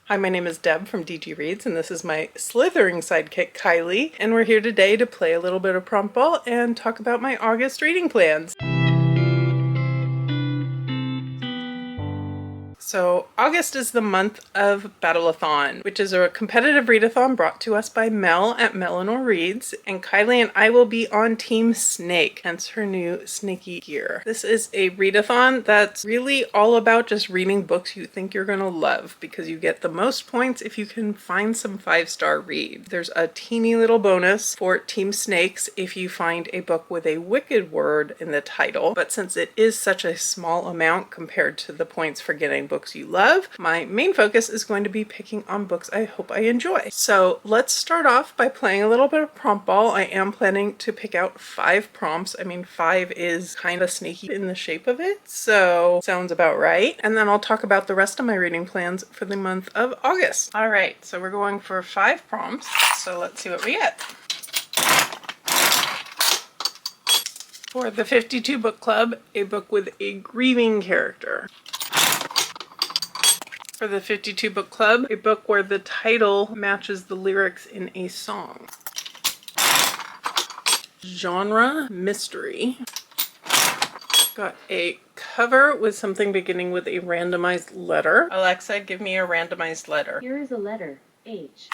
Hi, my name is Deb from DG Reads, and this is my Slithering sidekick, Kylie, and we're here today to play a little bit of Promptball and talk about my August reading plans. So August is the month of Battleathon, which is a competitive readathon brought to us by Mel at Melanor Reads, and Kylie and I will be on Team Snake, hence her new Snakey gear. This is a readathon that's really all about just reading books you think you're gonna love, because you get the most points if you can find some 5-star reads. There's a teeny little bonus for Team Snakes if you find a book with a wicked word in the title, but since it is such a small amount compared to the points for getting books you love, my main focus is going to be picking on books I hope I enjoy. So let's start off by playing a little bit of Promptball. I am planning to pick out 5 prompts. I mean, 5 is kind of snaky in the shape of it, so sounds about right. And then I'll talk about the rest of my reading plans for the month of August. All right, so we're going for 5 prompts, so let's see what we get. For the 52 book club, a book with a grieving character. For the 52 book club, a book where the title matches the lyrics in a song. Genre, mystery. Got a cover with something beginning with a randomized letter. Alexa, give me a randomized letter. Here is a letter, H.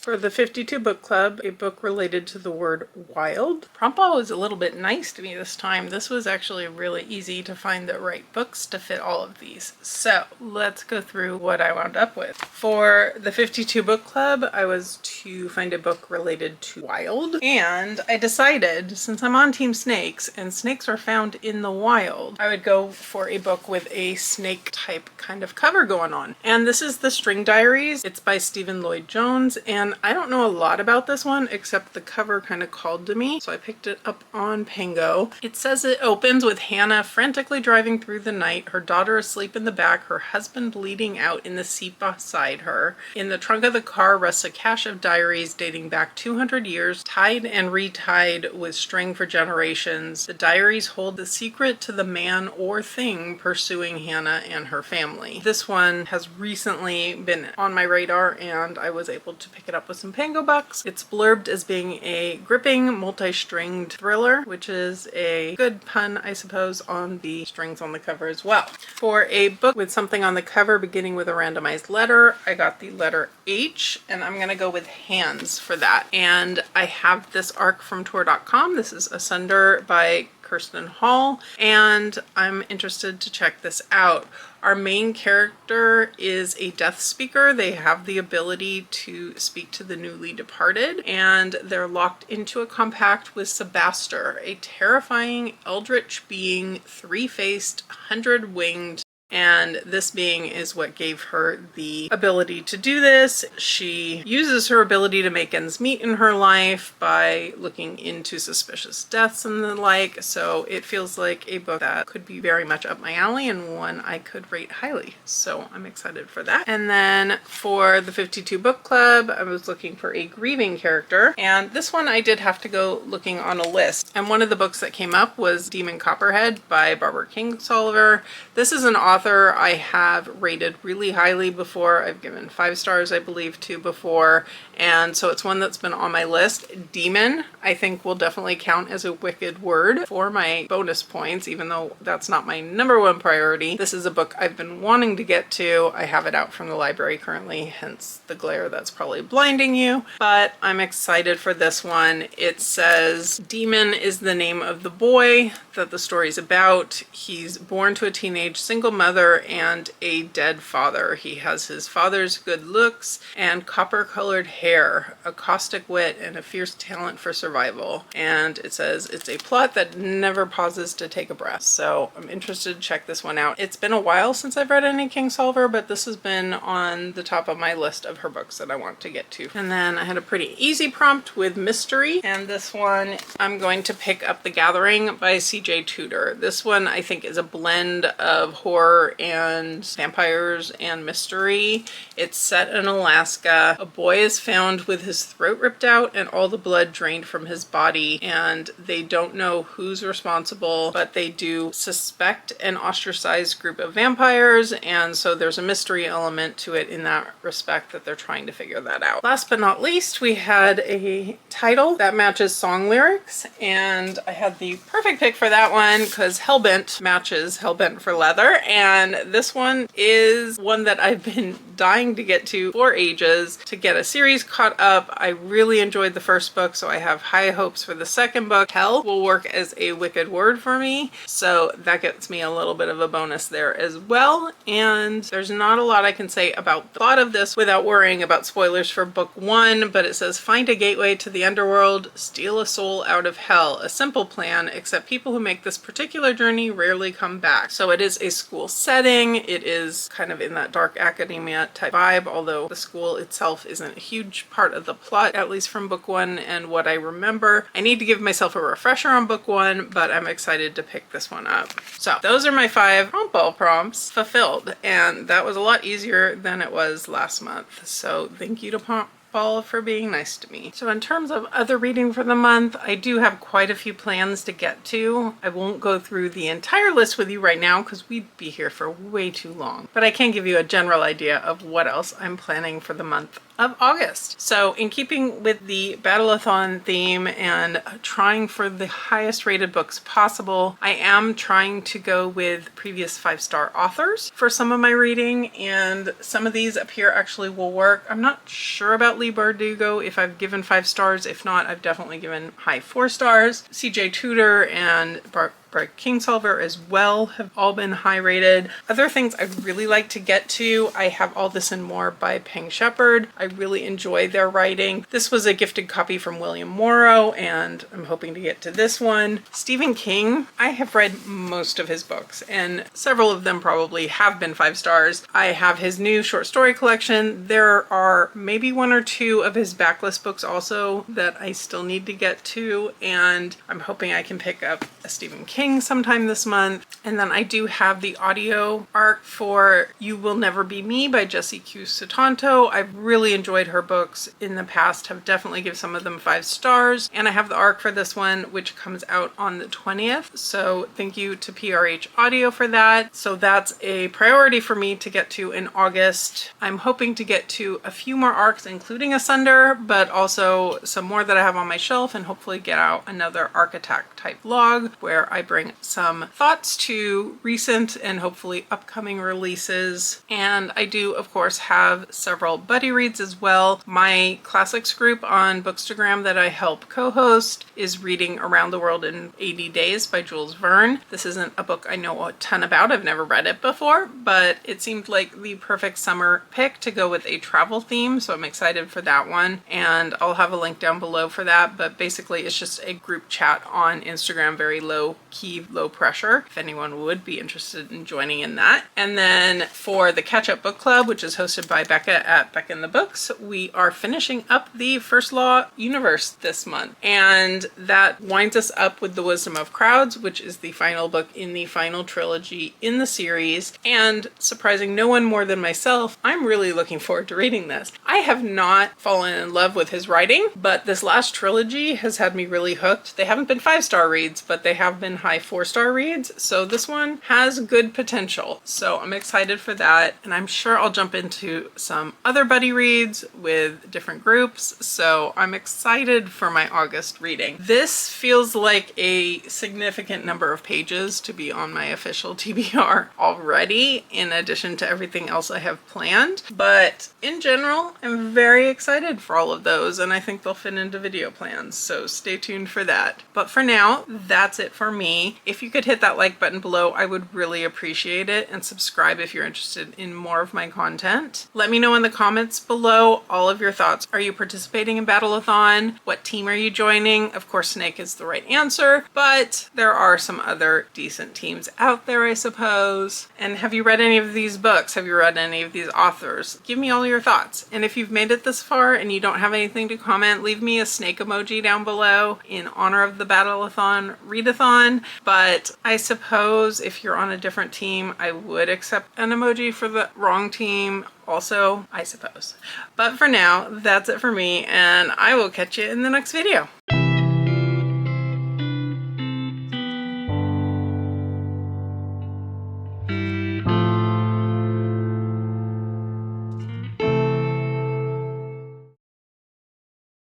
For the 52 book club, a book related to the word wild. Promptball was a little bit nice to me this time. This was actually really easy to find the right books to fit all of these. So let's go through what I wound up with. For the 52 book club, I was to find a book related to wild. And I decided, since I'm on Team Snakes and snakes are found in the wild, I would go for a book with a snake type kind of cover going on. And this is The String Diaries. It's by Stephen Lloyd Jones, and I don't know a lot about this one except the cover kind of called to me, so I picked it up on Pango. It says it opens with Hannah frantically driving through the night, her daughter asleep in the back, her husband bleeding out in the seat beside her. In the trunk of the car rests a cache of diaries dating back 200 years, tied and retied with string for generations. The diaries hold the secret to the man or thing pursuing Hannah and her family. This one has recently been on my radar and I was able to pick it up with some Pango bucks. It's blurbed as being a gripping multi-stringed thriller, which is a good pun, I suppose, on the strings on the cover as well. For a book with something on the cover beginning with a randomized letter, I got the letter H, and I'm gonna go with hands for that. And I have this arc from Tor.com. This is Asunder by Kirsten Hall, and I'm interested to check this out. Our main character is a death speaker. They have the ability to speak to the newly departed, and they're locked into a compact with Sebaster, a terrifying eldritch being, 3-faced, 100-winged, and this being is what gave her the ability to do this. She uses her ability to make ends meet in her life by looking into suspicious deaths and the like, so it feels like a book that could be very much up my alley and one I could rate highly, so I'm excited for that. And then for the 52 book club, I was looking for a grieving character, and this one I did have to go looking on a list, and one of the books that came up was Demon Copperhead by Barbara Kingsolver. This is an author I have rated really highly before. I've given 5 stars, I believe, to before, and so it's one that's been on my list. Demon, I think, will definitely count as a wicked word for my bonus points, even though that's not my #1 priority. This is a book I've been wanting to get to. I have it out from the library currently, hence the glare that's probably blinding you, but I'm excited for this one. It says Demon is the name of the boy that the story's about. He's born to a teenage single mother and a dead father. He has his father's good looks and copper-colored hair, a caustic wit, and a fierce talent for survival. And it says it's a plot that never pauses to take a breath. So I'm interested to check this one out. It's been a while since I've read any Kingsolver, but this has been on the top of my list of her books that I want to get to. And then I had a pretty easy prompt with mystery, and this one I'm going to pick up The Gathering by CJ Tudor. This one I think is a blend of horror horror and vampires and mystery. It's set in Alaska. A boy is found with his throat ripped out and all the blood drained from his body, and they don't know who's responsible, but they do suspect an ostracized group of vampires, and so there's a mystery element to it in that respect that they're trying to figure that out. Last but not least, we had a title that matches song lyrics, and I had the perfect pick for that one because Hellbent matches Hellbent for Leather, and this one is one that I've been dying to get to for ages, to get a series caught up. I really enjoyed the first book, so I have high hopes for the second book. Hell will work as a wicked word for me, so that gets me a little bit of a bonus there as well. And there's not a lot I can say about the plot of this without worrying about spoilers for book one, but it says, find a gateway to the underworld, steal a soul out of hell. A simple plan, except people who make this particular journey rarely come back. So it is a school setting. It is kind of in that dark academia type vibe, although the school itself isn't a huge part of the plot, at least from book one and what I remember. I need to give myself a refresher on book one, but I'm excited to pick this one up. So those are my 5 Promptball prompts fulfilled, and that was a lot easier than it was last month. So thank you to Promptball for being nice to me. So in terms of other reading for the month, I do have quite a few plans to get to. I won't go through the entire list with you right now because we'd be here for way too long, but I can give you a general idea of what else I'm planning for the month of August. So in keeping with the Battleathon theme and trying for the highest rated books possible, I am trying to go with previous 5-star authors for some of my reading, and some of these up here actually will work. I'm not sure about Lee Bardugo if I've given 5 stars. If not, I've definitely given high 4 stars. CJ Tudor and Brett Kingsolver as well have all been high rated. Other things I'd really like to get to, I have All This and More by Peng Shepherd. I really enjoy their writing. This was a gifted copy from William Morrow, and I'm hoping to get to this one. Stephen King, I have read most of his books, and several of them probably have been 5 stars. I have his new short story collection. There are maybe 1 or 2 of his backlist books also that I still need to get to, and I'm hoping I can pick up a Stephen King sometime this month. And then I do have the audio arc for You Will Never Be Me by Jessie Q. Sutanto. I've really enjoyed her books in the past, have definitely given some of them 5 stars. And I have the arc for this one, which comes out on the 20th. So thank you to PRH Audio for that. So that's a priority for me to get to in August. I'm hoping to get to a few more arcs, including Asunder, but also some more that I have on my shelf, and hopefully get out another Arc Attack type log where I bring some thoughts to recent and hopefully upcoming releases. And I do, of course, have several buddy reads as well. My classics group on Bookstagram that I help co-host is reading Around the World in 80 Days by Jules Verne. This isn't a book I know a ton about. I've never read it before, but it seemed like the perfect summer pick to go with a travel theme, so I'm excited for that one. And I'll have a link down below for that, but basically it's just a group chat on Instagram, very low key, low pressure, if anyone would be interested in joining in that. And then for the Catch Up Book Club, which is hosted by Becca at Becca in the Books, we are finishing up the First Law universe this month. And that winds us up with The Wisdom of Crowds, which is the final book in the final trilogy in the series. And surprising no one more than myself, I'm really looking forward to reading this. I have not fallen in love with his writing, but this last trilogy has had me really hooked. They haven't been 5-star reads, but they have been high 4-star reads, so this one has good potential. So I'm excited for that, and I'm sure I'll jump into some other buddy reads with different groups, so I'm excited for my August reading. This feels like a significant number of pages to be on my official TBR already, in addition to everything else I have planned, but in general, I'm very excited for all of those, and I think they'll fit into video plans, so stay tuned for that. But for now, that's it for me. If you could hit that like button below, I would really appreciate it, and subscribe if you're interested in more of my content. Let me know in the comments below all of your thoughts. Are you participating in Battleathon? What team are you joining? Of course, Snake is the right answer, but there are some other decent teams out there, I suppose. And have you read any of these books? Have you read any of these authors? Give me all your thoughts. And if you've made it this far and you don't have anything to comment, leave me a snake emoji down below in honor of the Battleathon readathon. but I suppose if you're on a different team, I would accept an emoji for the wrong team also, I suppose. But for now, that's it for me, and I will catch you in the next video.